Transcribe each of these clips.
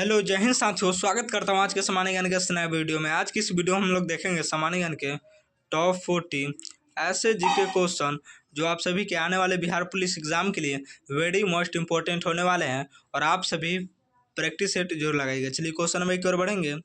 Hello जय हिंद साथियों, स्वागत करता हूँ आज के सामान्य ज्ञान के इस नए वीडियो में। आज की इस वीडियो में हम लोग देखेंगे सामान्य ज्ञान के टॉप 40 ऐसे जीके क्वेश्चन जो आप सभी के आने वाले बिहार पुलिस एग्जाम के लिए वेरी मोस्ट इंपॉर्टेंट होने वाले हैं और आप सभी प्रैक्टिस सेट जरूर लगाइएगा। चलिए क्वेश्चन नंबर की ओर बढ़ेंगे।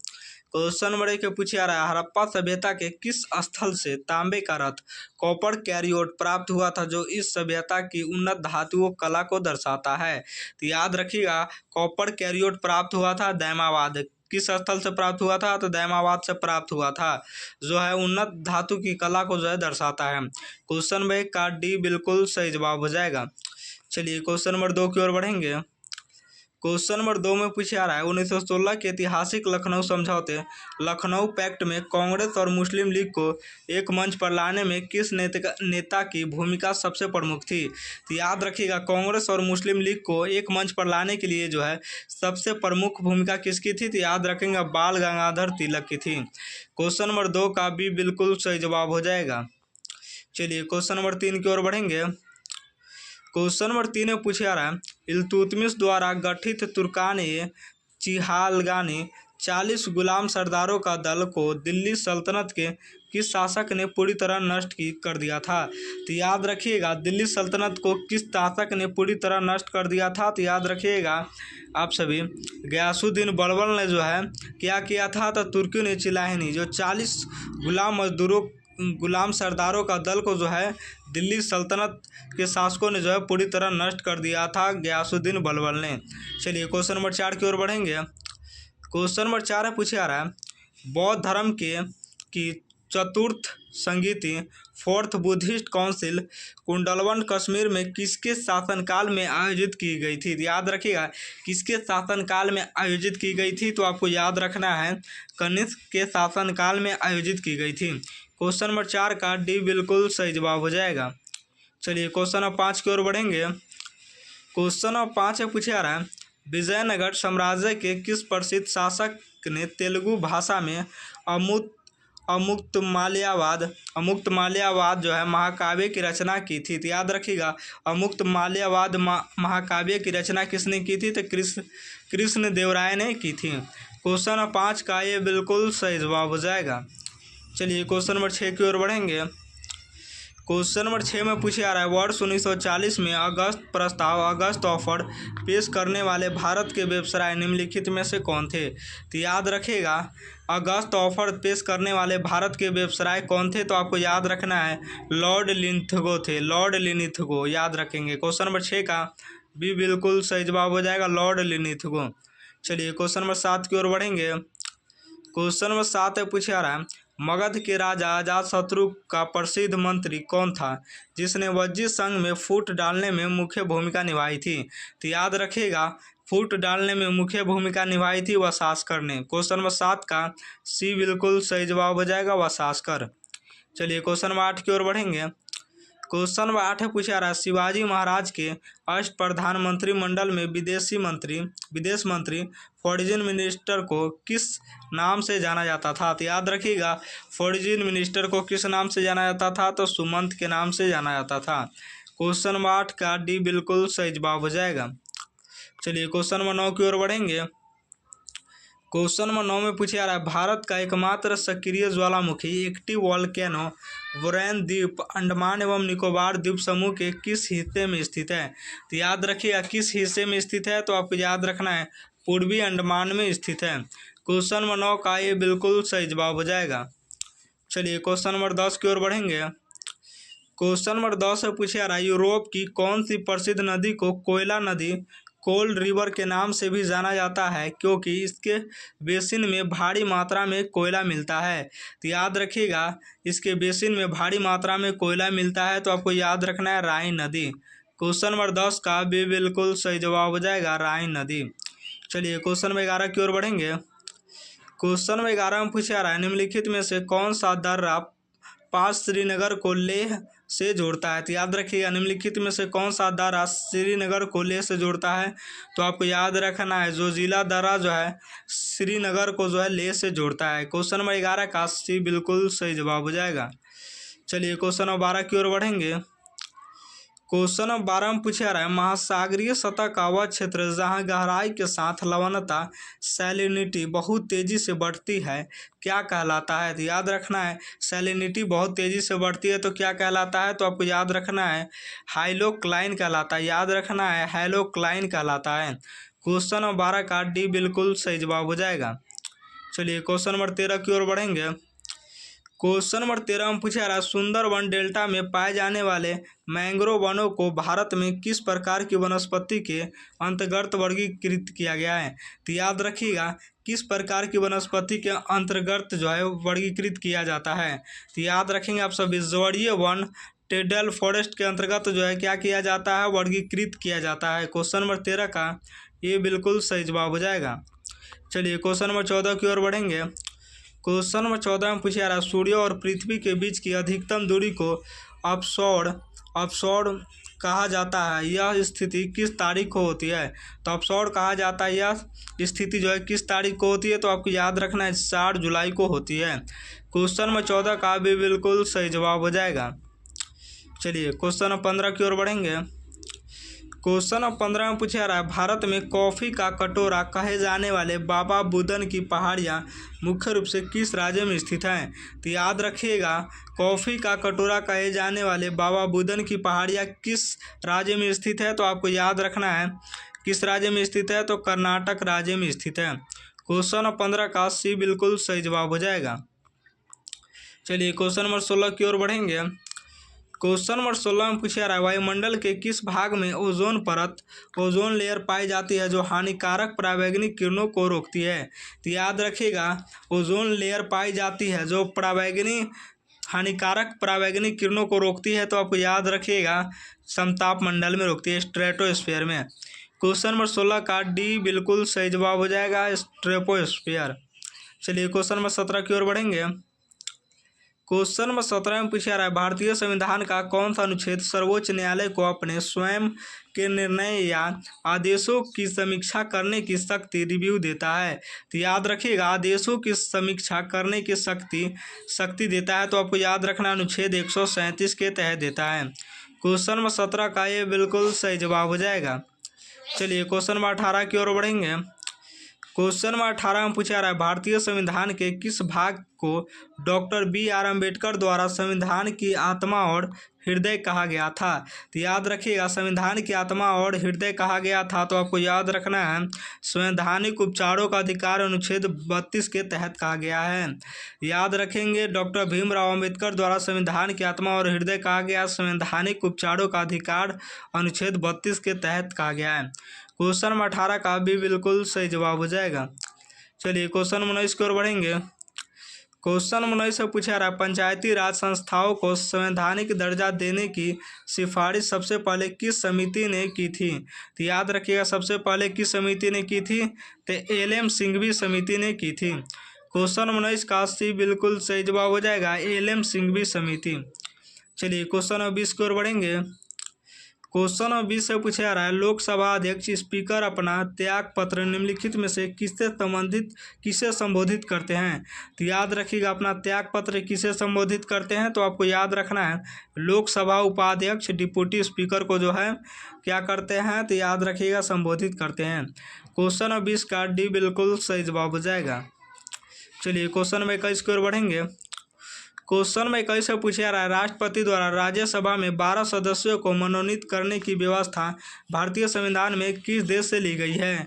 क्वेश्चन नंबर एक पूछे आ रहा है, हड़प्पा सभ्यता के किस स्थल से तांबे का रथ कॉपर कैरियोट प्राप्त हुआ था जो इस सभ्यता की उन्नत धातुओं कला को दर्शाता है? तो याद रखिएगा, कॉपर कैरियोट प्राप्त हुआ था दैमाबाद। किस स्थल से प्राप्त हुआ था? तो दैमाबाद से प्राप्त हुआ था, जो है उन्नत धातु की कला को जो है दर्शाता है। क्वेश्चन नंबर एक का डी बिल्कुल सही जवाब हो जाएगा। चलिए क्वेश्चन नंबर 2 की ओर बढ़ेंगे। क्वेश्चन नंबर 2 में पूछा आ रहा है, 1916 के ऐतिहासिक लखनऊ समझौते लखनऊ पैक्ट में कांग्रेस और मुस्लिम लीग को एक मंच पर लाने में किस नेता की भूमिका सबसे प्रमुख थी? तो याद रखिएगा, कांग्रेस और मुस्लिम लीग को एक मंच पर लाने के लिए जो है सबसे प्रमुख भूमिका किसकी थी? तो याद रखेंगे बाल गंगाधर तिलक की थी। क्वेश्चन नंबर 2 का भी बिल्कुल सही जवाब हो जाएगा। चलिए क्वेश्चन नंबर 3 की ओर बढ़ेंगे। क्वेश्चन नंबर 3 में पूछा आ रहा है, इल्तुतमिश द्वारा गठित तुर्कान चिहालगानी 40 गुलाम सरदारों का दल को दिल्ली सल्तनत के किस शासक ने पूरी तरह नष्ट कर दिया था? तो याद रखिएगा, दिल्ली सल्तनत को किस शासक ने पूरी तरह नष्ट कर दिया था? तो याद रखिएगा आप सभी, गयासुद्दीन बलबन ने जो है क्या किया था? तो तुर्की ने चिलाहिनी जो 40 गुलाम सरदारों का दल को जो है दिल्ली सल्तनत के शासकों ने जो है पूरी तरह नष्ट कर दिया था, गयासुद्दीन बलबन ने। चलिए क्वेश्चन नंबर 4 की ओर बढ़ेंगे। क्वेश्चन नंबर 4 में पूछा आ रहा है, बौद्ध धर्म की चतुर्थ संगीति fourth Buddhist council Kundalvan Kashmir में किसके शासनकाल में आयोजित की गई थी? याद रखिएगा, किसके शासनकाल में आयोजित की गई थी? तो आपको याद रखना है कनिष्क के शासनकाल में आयोजित की गई थी। क्वेश्चन नंबर 4 का डी बिल्कुल सही जवाब हो जाएगा। चलिए क्वेश्चन नंबर 5 की ओर बढ़ेंगे। क्वेश्चन नंबर 5 में पूछा आ रहा है, विजयनगर साम्राज्य के किस प्रसिद्ध शासक ने तेलुगु भाषा में अमुक्तमाल्यावाद जो है महाकाव्य की रचना की थी? तो याद रखिएगा, अमुक्तमाल्यावाद महाकाव्य की रचना किसने की थी? तो कृष्ण देवराय ने की थी। क्वेश्चन नंबर 5 का ये बिल्कुल सही जवाब हो जाएगा। चलिए क्वेश्चन नंबर 6 की ओर बढ़ेंगे। क्वेश्चन नंबर 6 में पूछे आ रहा है, वर्ष 1940 में अगस्त ऑफर पेश करने वाले भारत के व्यवसाय निम्नलिखित में से कौन थे? तो याद रखिएगा, अगस्त ऑफर पेश करने वाले भारत के व्यवसाय कौन थे? तो आपको याद रखना है लॉर्ड लिंथगो थे, लॉर्ड लिनिथगो याद रखेंगे। क्वेश्चन नंबर 6 का भी बिल्कुल सही जवाब हो जाएगा, लॉर्ड लिनिथगो। चलिए क्वेश्चन नंबर 7 की ओर बढ़ेंगे। क्वेश्चन नंबर 7 में पूछा आ रहा है, मगध के राजा अजातशत्रु का प्रसिद्ध मंत्री कौन था जिसने वज्जी संघ में फूट डालने में मुख्य भूमिका निभाई थी? तो याद रखिएगा, फूट डालने में मुख्य भूमिका निभाई थी वसास्कर ने। क्वेश्चन नंबर 7 का सी बिल्कुल सही जवाब हो जाएगा, वसास्कर। चलिए क्वेश्चन नंबर 8 की ओर बढ़ेंगे। क्वेश्चन नंबर 8 है पूछा रहा है, शिवाजी महाराज के अष्ट प्रधानमंत्री मंडल में विदेश मंत्री फॉरेन मिनिस्टर को किस नाम से जाना जाता था? तो याद रखिएगा, फॉरेन मिनिस्टर को किस नाम से जाना जाता था? तो सुमंत के नाम से जाना जाता था। क्वेश्चन नंबर 8 का डी बिल्कुल सही जवाब हो जाएगा। चलिए क्वेश्चन नंबर 9 की ओर बढ़ेंगे। क्वेश्चन नंबर 9 में पूछा रहा है, भारत का एकमात्र सक्रिय ज्वालामुखी एक्टिव वोल्केनो वोरैन द्वीप अंडमान एवं निकोबार द्वीप समूह के किस हिस्से में स्थित है? तो याद रखिएगा, किस हिस्से में स्थित है? तो आपको याद रखना है पूर्वी अंडमान में स्थित है। क्वेश्चन नंबर 9 का ये बिल्कुल सही जवाब हो जाएगा। चलिए क्वेश्चन नंबर 10 की ओर बढ़ेंगे। क्वेश्चन नंबर 10 से पूछा रहा है, यूरोप की कौन सी प्रसिद्ध नदी को कोयला नदी कोल्ड रिवर के नाम से भी जाना जाता है क्योंकि इसके बेसिन में भारी मात्रा में कोयला मिलता है? तो याद रखिएगा, इसके बेसिन में भारी मात्रा में कोयला मिलता है, तो आपको याद रखना है राइन नदी। क्वेश्चन नंबर 10 का भी बिल्कुल सही जवाब हो जाएगा, राइन नदी। चलिए क्वेश्चन नंबर 11 की ओर बढ़ेंगे। क्वेश्चन नंबर 11 में पूछा रहा है, निम्नलिखित में से कौन सा दर्रा पास श्रीनगर को लेह से जोड़ता है? तो याद रखिएगा, निम्नलिखित में से कौन सा दर्रा श्रीनगर को लेह से जोड़ता है? तो आपको याद रखना है जोजिला दर्रा जो है श्रीनगर को जो है लेह से जोड़ता है। क्वेश्चन नंबर 11 का सी बिल्कुल सही जवाब हो जाएगा। चलिए क्वेश्चन नंबर 12 की ओर बढ़ेंगे। क्वेश्चन नंबर 12 में पूछा रहा है, महासागरीय सतह का वह क्षेत्र जहाँ गहराई के साथ लवणता सैलिनिटी बहुत तेजी से बढ़ती है क्या कहलाता है। तो याद रखना है, सैलिनिटी बहुत तेजी से बढ़ती है तो क्या कहलाता है, तो आपको याद रखना है हाइलोक्लाइन कहलाता है। याद रखना है हाइलोक्लाइन कहलाता है। क्वेश्चन नंबर 12 का डी बिल्कुल सही जवाब हो जाएगा। चलिए क्वेश्चन नंबर 13 की ओर बढ़ेंगे। क्वेश्चन नंबर 13 में पूछा रहा है, सुंदरवन डेल्टा में पाए जाने वाले मैंग्रोव वनों को भारत में किस प्रकार की वनस्पति के अंतर्गत वर्गीकृत किया गया है। तो याद रखिएगा किस प्रकार की वनस्पति के अंतर्गत जो है वर्गीकृत किया जाता है। तो याद रखेंगे आप सभी, जड़ीय वन टेडल फॉरेस्ट के अंतर्गत जो है क्या किया जाता है, वर्गीकृत किया जाता है। क्वेश्चन नंबर 13 का ये बिल्कुल सही जवाब हो जाएगा। चलिए क्वेश्चन नंबर 14 की ओर बढ़ेंगे। क्वेश्चन नंबर 14 में पूछा रहा, सूर्य और पृथ्वी के बीच की अधिकतम दूरी को अपसौड़ कहा जाता है, यह स्थिति किस तारीख को होती है। तो अपसौड़ कहा जाता है, यह स्थिति जो है किस तारीख को होती है, तो आपको याद रखना है 4 जुलाई को होती है। क्वेश्चन नंबर 14 का भी बिल्कुल सही जवाब हो जाएगा। चलिए क्वेश्चन नंबर 15 की ओर बढ़ेंगे। क्वेश्चन नंबर 15 में पूछा रहा है, भारत में कॉफ़ी का कटोरा कहे जाने वाले बाबा बुदन की पहाड़ियाँ मुख्य रूप से किस राज्य में स्थित हैं। तो याद रखिएगा कॉफ़ी का कटोरा कहे जाने वाले बाबा बुदन की पहाड़ियाँ किस राज्य में स्थित है, तो आपको याद रखना है किस राज्य में स्थित है, तो कर्नाटक राज्य में स्थित है। क्वेश्चन नंबर 15 का सी बिल्कुल सही जवाब हो जाएगा। चलिए क्वेश्चन नंबर 16 की ओर बढ़ेंगे। क्वेश्चन नंबर 16 में पूछा रहा है, वायुमंडल के किस भाग में ओजोन परत ओजोन लेयर पाई जाती है जो हानिकारक पराबैंगनी किरणों को रोकती है। तो याद रखिएगा ओजोन लेयर पाई जाती है जो हानिकारक पराबैंगनी किरणों को रोकती है, तो आपको याद रखिएगा समताप मंडल में रोकती है, स्ट्रेटोस्फीयर में। क्वेश्चन नंबर 16 का डी बिल्कुल सही जवाब हो जाएगा, स्ट्रेटोस्फीयर। चलिए क्वेश्चन नंबर 17 की ओर बढ़ेंगे। क्वेश्चन नंबर 17 में पूछा रहा है, भारतीय संविधान का कौन सा अनुच्छेद सर्वोच्च न्यायालय को अपने स्वयं के निर्णय या आदेशों की समीक्षा करने की रिव्यू देता है। तो याद रखिएगा आदेशों की समीक्षा करने की शक्ति देता है, तो आपको याद रखना अनुच्छेद 137 के तहत देता है। क्वेश्चन नंबर 17 का ये बिल्कुल सही जवाब हो जाएगा। चलिए क्वेश्चन नंबर 18 की ओर बढ़ेंगे। क्वेश्चन नंबर 18 में पूछा रहा है, भारतीय संविधान के किस भाग को डॉक्टर BR अम्बेडकर द्वारा संविधान की आत्मा और हृदय कहा गया था। तो याद रखिएगा संविधान की आत्मा और हृदय कहा गया था, तो आपको याद रखना है संवैधानिक उपचारों का अधिकार अनुच्छेद 32 के तहत कहा गया है। याद रखेंगे डॉक्टर भीमराव अम्बेडकर द्वारा संविधान की आत्मा और हृदय कहा गया संवैधानिक उपचारों का अधिकार अनुच्छेद 32 के तहत कहा गया है। क्वेश्चन नंबर 18 का भी बिल्कुल सही जवाब हो जाएगा। चलिए क्वेश्चन नंबर 19 की ओर बढ़ेंगे। क्वेश्चन नंबर 19 से पूछा रहा है, पंचायती राज संस्थाओं को संवैधानिक दर्जा देने की सिफारिश सबसे पहले किस समिति ने की थी। तो याद रखिएगा सबसे पहले किस समिति ने की थी, तो LM सिंघवी समिति ने की थी। क्वेश्चन नंबर 19 का सी बिल्कुल सही जवाब हो जाएगा, LM सिंघवी समिति। चलिए क्वेश्चन नंबर 20 की ओर बढ़ेंगे। क्वेश्चन नंबर 20 से पूछा जा रहा है, लोकसभा अध्यक्ष स्पीकर अपना त्याग पत्र निम्नलिखित में से किसे संबोधित करते हैं। तो याद रखिएगा अपना त्याग पत्र किसे संबोधित करते हैं, तो आपको याद रखना है लोकसभा उपाध्यक्ष डिप्टी स्पीकर को जो है क्या करते हैं, तो याद रखिएगा संबोधित करते हैं। क्वेश्चन नंबर 20 का डी बिल्कुल सही जवाब हो जाएगा। चलिए क्वेश्चन नंबर 21 की ओर बढ़ेंगे। क्वेश्चन में कैसे पूछा जा रहा है, राष्ट्रपति द्वारा राज्यसभा में 12 सदस्यों को मनोनीत करने की व्यवस्था भारतीय संविधान में किस देश से ली गई है।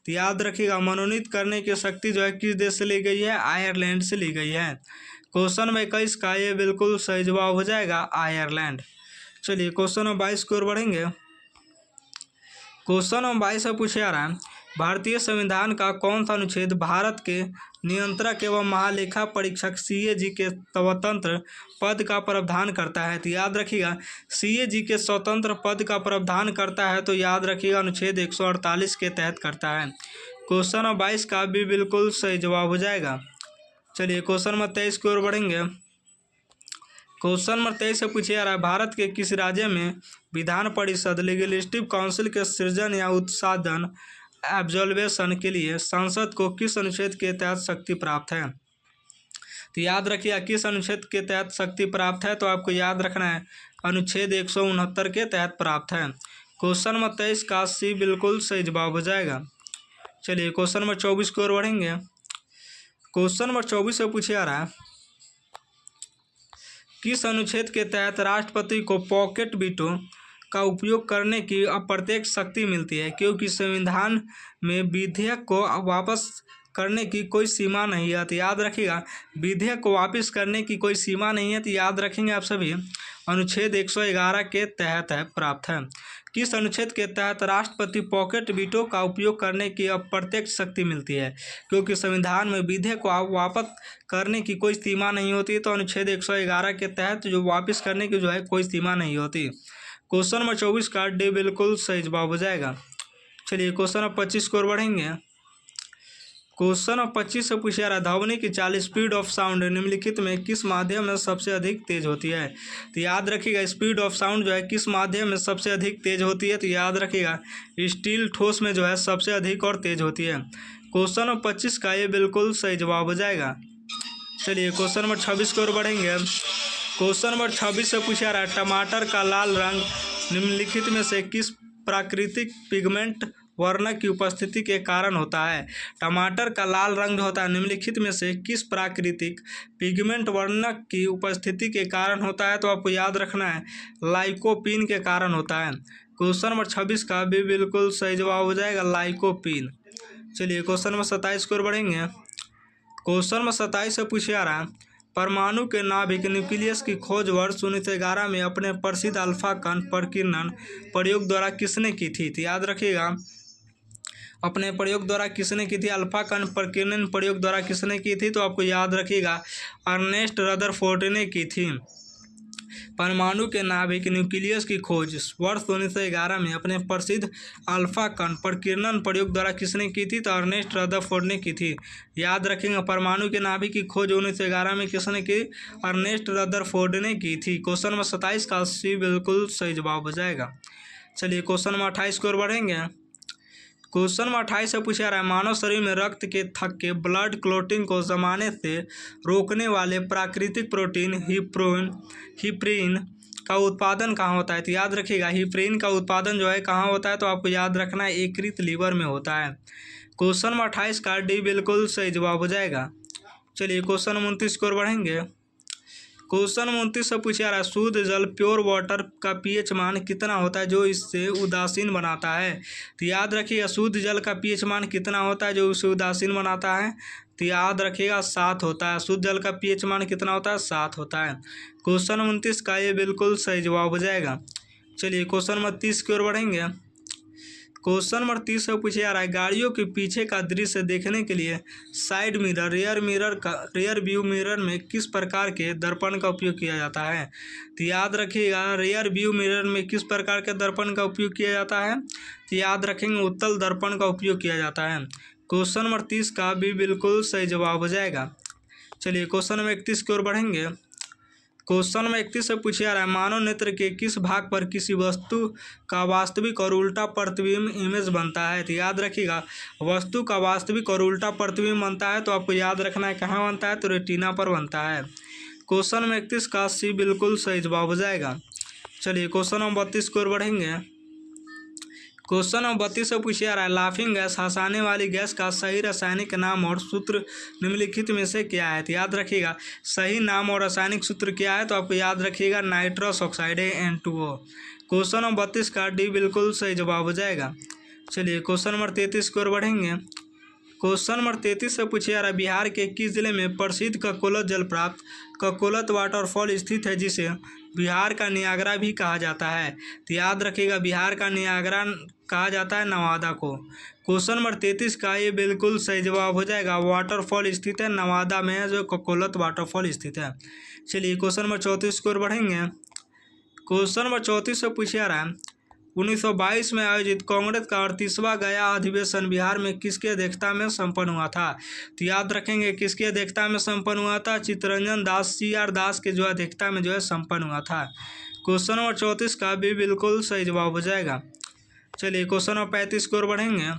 तो याद रखिएगा मनोनीत करने की शक्ति जो है किस देश से ली गई है, आयरलैंड से ली गई है। क्वेश्चन में 21 का ये बिल्कुल सही जवाब हो जाएगा, आयरलैंड। चलिए क्वेश्चन नंबर 22 की ओर बढ़ेंगे। क्वेश्चन नंबर 22 से पूछा जा रहा है, भारतीय संविधान का कौन सा अनुच्छेद भारत के नियंत्रक एवं महालेखा परीक्षक CAG के स्वतंत्र पद का प्रावधान करता है। तो याद रखिएगा CAG के स्वतंत्र पद का प्रावधान करता है, तो याद रखिएगा अनुच्छेद 148 के तहत करता है। क्वेश्चन नंबर 22 का भी बिल्कुल सही जवाब हो जाएगा। चलिए क्वेश्चन नंबर 23 की ओर बढ़ेंगे। क्वेश्चन नंबर 23 से पूछा जा रहा है, भारत के किस राज्य में विधान परिषद लेजिस्लेटिव काउंसिल के सृजन या उत्साधन एब्जॉर्बेशन के लिए संसद को किस अनुच्छेद के तहत शक्ति प्राप्त है। तो याद रखिए किस अनुच्छेद के तहत शक्ति प्राप्त है, तो आपको याद रखना है अनुच्छेद 169 के तहत प्राप्त है। क्वेश्चन नंबर 23 का सी बिल्कुल सही जवाब हो जाएगा। चलिए क्वेश्चन नंबर 24 की ओर बढ़ेंगे। क्वेश्चन नंबर 24 से पूछा रहा है, किस अनुच्छेद के तहत राष्ट्रपति को पॉकेट वीटो का उपयोग करने की अप्रत्यक्ष शक्ति मिलती है? क्योंकि संविधान में विधेयक को वापस करने की कोई सीमा नहीं है। तो याद रखिएगा, विधेयक को वापस करने की कोई सीमा नहीं है, तो याद रखेंगे आप सभी, अनुच्छेद 111 के तहत है प्राप्त है। किस अनुच्छेद के तहत राष्ट्रपति पॉकेट वीटो का उपयोग करने की अप्रत्यक्ष शक्ति मिलती है? क्योंकि संविधान में विधेयक को वापस करने की कोई सीमा नहीं होती, तो अनुच्छेद 111 के तहत जो वापस करने की जो है कोई सीमा नहीं होती। क्वेश्चन नंबर 24 का डी बिल्कुल सही जवाब हो जाएगा। चलिए क्वेश्चन नंबर 25 की ओर बढ़ेंगे। क्वेश्चन नंबर 25 से पूछा रहा है, ध्वनि की चाल स्पीड ऑफ साउंड निम्नलिखित में किस माध्यम में सबसे अधिक तेज होती है? तो याद रखिएगा, स्पीड ऑफ साउंड जो है किस माध्यम में सबसे अधिक तेज होती है? तो याद रखिएगा, स्टील ठोस में जो है सबसे अधिक और तेज होती है। क्वेश्चन नंबर 25 का ये बिल्कुल सही जवाब हो जाएगा। चलिए क्वेश्चन नंबर 26 की ओर बढ़ेंगे। क्वेश्चन नंबर 26 से पूछा रहा है, टमाटर का लाल रंग निम्नलिखित में से किस प्राकृतिक पिगमेंट वर्णक की उपस्थिति के कारण होता है? टमाटर का लाल रंग जो होता है निम्नलिखित में से किस प्राकृतिक पिगमेंट वर्णक की उपस्थिति के कारण होता है? तो आपको याद रखना है, लाइकोपीन के कारण होता है। क्वेश्चन नंबर 26 का भी बिल्कुल सही जवाब हो जाएगा, लाइकोपीन। चलिए क्वेश्चन नंबर 27 की ओर बढ़ेंगे। क्वेश्चन नंबर 27 से पूछा रहा है, परमाणु के नाभिक न्यूक्लियस की खोज वर्ष 1911 में अपने प्रसिद्ध अल्फा कण प्रकीर्णन प्रयोग द्वारा किसने की थी? तो याद रखिएगा, अपने प्रयोग द्वारा किसने की थी? अल्फा कण प्रकीर्णन प्रयोग द्वारा किसने की थी? तो आपको याद रखिएगा, अर्नेस्ट रदरफोर्ड ने की थी। परमाणु के नाभिक न्यूक्लियस की खोज वर्ष 1911 में अपने प्रसिद्ध अल्फा कण प्रकीर्णन प्रयोग द्वारा किसने की थी? तो अर्नेस्ट रदरफोर्ड ने की थी। याद रखेंगे, परमाणु के नाभिक की खोज 1911 में किसने की? अर्नेस्ट रदरफोर्ड ने की थी। क्वेश्चन नंबर 27 का सी बिल्कुल सही जवाब हो जाएगा। चलिए क्वेश्चन नंबर 28 की ओर बढ़ेंगे। क्वेश्चन नंबर 28 से पूछा रहा है, मानव शरीर में रक्त के थक्के ब्लड क्लॉटिंग को जमाने से रोकने वाले प्राकृतिक प्रोटीन हिप्रीन का उत्पादन कहाँ होता है? तो याद रखिएगा, हिप्रीन का उत्पादन जो है कहाँ होता है? तो आपको याद रखना है, यकृत लीवर में होता है। क्वेश्चन नंबर 28 का डी बिल्कुल सही जवाब हो जाएगा। चलिए क्वेश्चन नंबर 29 की ओर बढ़ेंगे। क्वेश्चन 29 से पूछा रहा है, शुद्ध जल प्योर वाटर का पीएच मान कितना होता है जो इससे उदासीन बनाता है? तो याद रखिएगा, शुद्ध जल का पीएच मान कितना होता है जो इसे उदासीन बनाता है? तो याद रखिएगा, 7 होता है। शुद्ध जल का पीएच मान कितना होता है? 7 होता है। क्वेश्चन 29 का ये बिल्कुल सही जवाब हो जाएगा। चलिए क्वेश्चन नंबर 30 की ओर बढ़ेंगे। क्वेश्चन नंबर 30 से पूछे जा रहा है, गाड़ियों के पीछे का दृश्य देखने के लिए side mirror rear view mirror में किस प्रकार के दर्पण का उपयोग किया जाता है? तो याद रखिएगा, रियर व्यू मिरर में किस प्रकार के दर्पण का उपयोग किया जाता है? तो याद रखेंगे, उत्तल दर्पण का उपयोग किया जाता है। क्वेश्चन नंबर 30 का भी बिल्कुल सही जवाब हो जाएगा। चलिए क्वेश्चन नंबर 31 की ओर बढ़ेंगे। क्वेश्चन नंबर 31 से पूछा जा रहा है, मानव नेत्र के किस भाग पर किसी वस्तु का वास्तविक और उल्टा प्रतिबिंब इमेज बनता है? तो याद रखिएगा, वस्तु का वास्तविक और उल्टा प्रतिबिंब बनता है, तो आपको याद रखना है कहाँ बनता है? तो रेटिना पर बनता है। क्वेश्चन नंबर 31 का सी बिल्कुल सही जवाब हो जाएगा। चलिए क्वेश्चन नंबर 32 की ओर बढ़ेंगे। क्वेश्चन नंबर 32 से पूछा जा रहा है, लाफिंग गैस हंसाने वाली गैस का सही रासायनिक नाम और सूत्र निम्नलिखित में से क्या है? तो याद रखिएगा, सही नाम और रासायनिक सूत्र क्या है? तो आपको याद रखिएगा, नाइट्रस ऑक्साइड है, N2O। क्वेश्चन नंबर 32 का डी बिल्कुल सही जवाब हो जाएगा। चलिए क्वेश्चन नंबर 33 की ओर बढ़ेंगे। क्वेश्चन नंबर 33 से पूछा जा रहा है, बिहार के किस जिले में प्रसिद्ध ककोलत जलप्रपात ककोलत वाटरफॉल स्थित है जिसे बिहार का नियाग्रा भी कहा जाता है? तो याद रखिएगा, बिहार का नियाग्रा कहा जाता है नवादा को। क्वेश्चन नंबर 33 का ये बिल्कुल सही जवाब हो जाएगा, वाटरफॉल स्थित है नवादा में है जो ककोलत वाटरफॉल स्थित है। चलिए क्वेश्चन नंबर 34 की ओर बढ़ेंगे। क्वेश्चन नंबर 34 से पूछा जा रहा है, 1922 में आयोजित कांग्रेस का 38वां गया अधिवेशन बिहार में किसकी अध्यक्षता में संपन्न हुआ था? तो याद रखेंगे, किसकी अध्यक्षता में संपन्न हुआ था? चित्तरंजन दास CR दास के जो अध्यक्षता में जो है संपन्न हुआ था। क्वेश्चन नंबर 34 का भी बिल्कुल सही जवाब हो जाएगा। चलिए क्वेश्चन नंबर 35 की ओर बढ़ेंगे।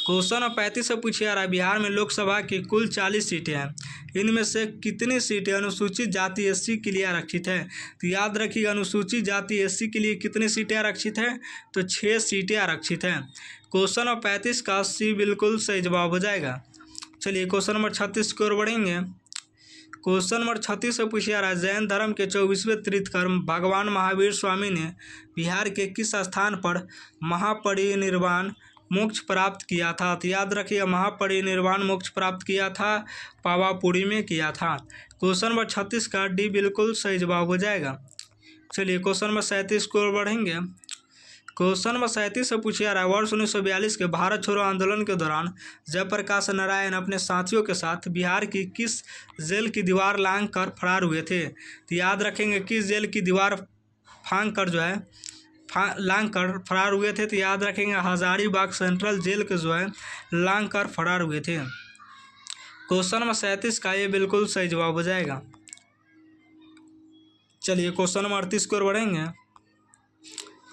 क्वेश्चन नंबर 35 से पूछा जा रहा है, बिहार में लोकसभा की कुल 40 सीटें हैं, इनमें से कितनी सीटें अनुसूचित जाति एससी के लिए आरक्षित है? तो याद रखिएगा, अनुसूचित जाति एससी के लिए कितनी सीटें आरक्षित हैं? तो 6 सीटें आरक्षित हैं। क्वेश्चन नंबर 35 का सी बिल्कुल सही जवाब हो जाएगा। चलिए क्वेश्चन नंबर 36 की ओर बढ़ेंगे। क्वेश्चन नंबर 36 से पूछा जा रहा है, जैन धर्म के 24वें तीर्थंकर भगवान महावीर स्वामी ने बिहार के किस स्थान पर महापरिनिर्वाण मोक्ष प्राप्त किया था? तो याद रखिए, महापरिनिर्वाण मोक्ष प्राप्त किया था पावापुरी में किया था। क्वेश्चन नंबर 36 का डी बिल्कुल सही जवाब हो जाएगा। चलिए क्वेश्चन नंबर 37 की ओर बढ़ेंगे। क्वेश्चन नंबर 37 से पूछा जा रहा है, वर्ष 1942 के भारत छोड़ो आंदोलन के दौरान जयप्रकाश नारायण अपने साथियों के साथ बिहार की किस जेल की दीवार लांघ कर फरार हुए थे? तो याद रखेंगे, किस जेल की दीवार फांग कर जो है लांघ कर फरार हुए थे? तो याद रखेंगे, हजारीबाग सेंट्रल जेल के जो है लांघ कर फरार हुए थे। क्वेश्चन नंबर 37 का ये बिल्कुल सही जवाब हो जाएगा। चलिए क्वेश्चन नंबर 38 की ओर बढ़ेंगे।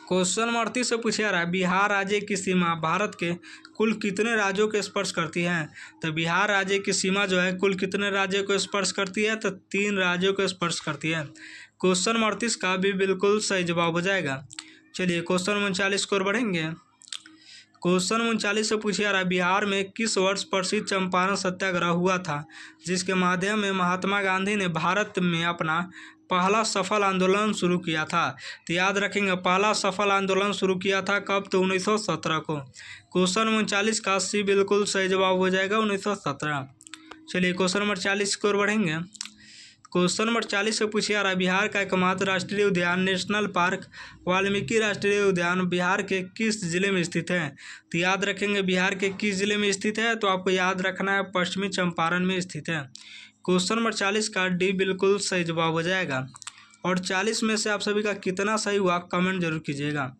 क्वेश्चन नंबर 38 से पूछा जा रहा है, बिहार राज्य की सीमा भारत के कुल कितने राज्यों को स्पर्श करती है? तो बिहार राज्य की सीमा जो है कुल कितने राज्यों को स्पर्श करती है? तो 3 राज्यों को स्पर्श करती है। क्वेश्चन नंबर 38 का भी बिल्कुल सही जवाब हो जाएगा। चलिए क्वेश्चन 39 की ओर बढ़ेंगे। क्वेश्चन 39 से पूछा जा रहा है, बिहार में किस वर्ष प्रसिद्ध चंपारण सत्याग्रह हुआ था, जिसके माध्यम में महात्मा गांधी ने भारत में अपना पहला सफल आंदोलन शुरू किया था? तो याद रखेंगे, पहला सफल आंदोलन शुरू किया था कब? तो 1917 को। क्वेश्चन 39 का सी बिल्कुल सही जवाब हो जाएगा, 1917। चलिए क्वेश्चन नंबर 40 की ओर बढ़ेंगे। क्वेश्चन नंबर 40 से पूछा जा रहा है, बिहार का एकमात्र राष्ट्रीय उद्यान नेशनल पार्क वाल्मीकि राष्ट्रीय उद्यान बिहार के किस जिले में स्थित है? तो याद रखेंगे, बिहार के किस जिले में स्थित है? तो आपको याद रखना है, पश्चिमी चंपारण में स्थित है। क्वेश्चन नंबर 40 का डी बिल्कुल सही जवाब हो जाएगा। और 40 में से आप सभी का कितना सही हुआ कमेंट जरूर कीजिएगा।